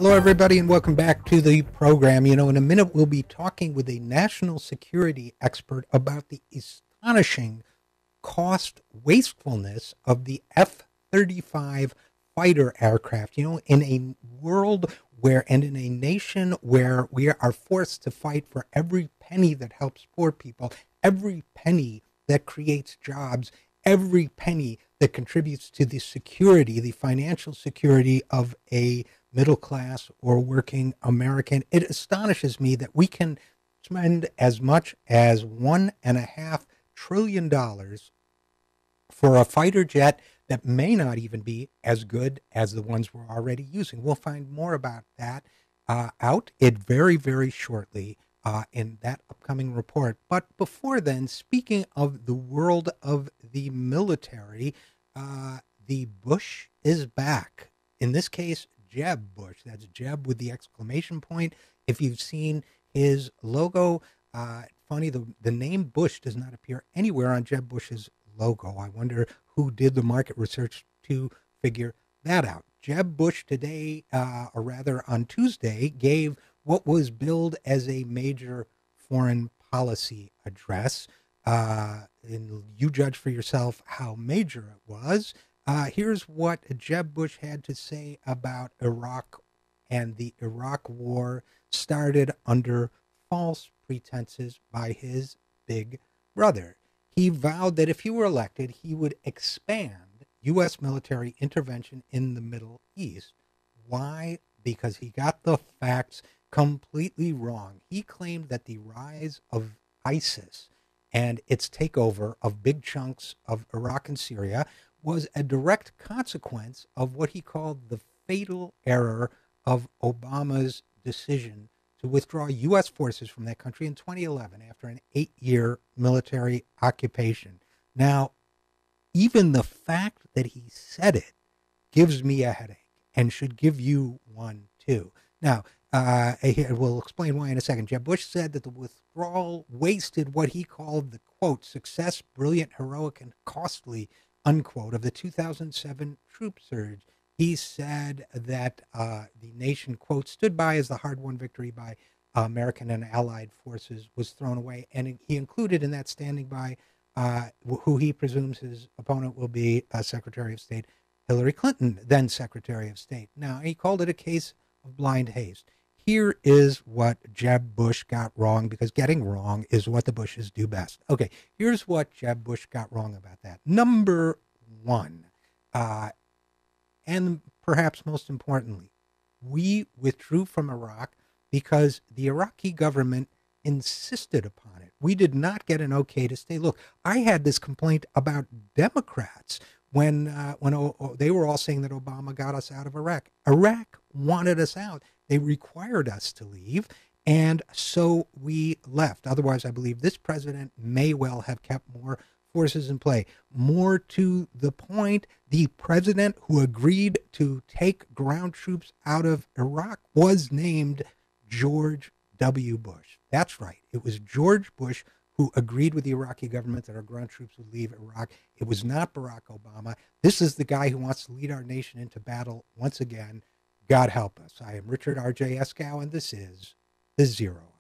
Hello, everybody, and welcome back to the program. In a minute, we'll be talking with a national security expert about the astonishing cost wastefulness of the F-35 fighter aircraft. In a world where, and in a nation where we are forced to fight for every penny that helps poor people, every penny that creates jobs, every penny that contributes to the security, the financial security of a middle class or working American. It astonishes me that we can spend as much as $1.5 trillion for a fighter jet that may not even be as good as the ones we're already using. We'll find more about that out very, very shortly in that upcoming report. But before then, speaking of the world of the military, the Bush is back. In this case, Jeb Bush. That's Jeb with the exclamation point. If you've seen his logo, funny, the name Bush does not appear anywhere on Jeb Bush's logo. I wonder who did the market research to figure that out. Jeb Bush today, or rather on Tuesday, gave what was billed as a major foreign policy address. And you judge for yourself how major it was. Here's what Jeb Bush had to say about Iraq and the Iraq war, started under false pretenses by his big brother. He vowed that if he were elected, he would expand U.S. military intervention in the Middle East. Why? Because he got the facts completely wrong. He claimed that the rise of ISIS and its takeover of big chunks of Iraq and Syria was a direct consequence of what he called the fatal error of Obama's decision to withdraw U.S. forces from that country in 2011 after an 8-year military occupation. Now, even the fact that he said it gives me a headache and should give you one too. Now, we'll explain why in a second. Jeb Bush said that the withdrawal wasted what he called the, quote, success, brilliant, heroic, and costly, unquote, of the 2007 troop surge. He said that the nation, quote, stood by as the hard-won victory by American and allied forces was thrown away. And he included in that standing by who he presumes his opponent will be Secretary of State Hillary Clinton, then Secretary of State. Now, he called it a case of blind haste. Here is what Jeb Bush got wrong, because getting wrong is what the Bushes do best. Okay, here's what Jeb Bush got wrong about that. Number one, and perhaps most importantly, we withdrew from Iraq because the Iraqi government insisted upon it. We did not get an okay to stay. Look, I had this complaint about Democrats when they were all saying that Obama got us out of Iraq. Iraq wanted us out. They required us to leave, and so we left. Otherwise, I believe this president may well have kept more forces in play. More to the point, the president who agreed to take ground troops out of Iraq was named George W. Bush. That's right. It was George Bush who agreed with the Iraqi government that our ground troops would leave Iraq. It was not Barack Obama. This is the guy who wants to lead our nation into battle once again. God help us. I am Richard RJ Eskow, and this is The Zero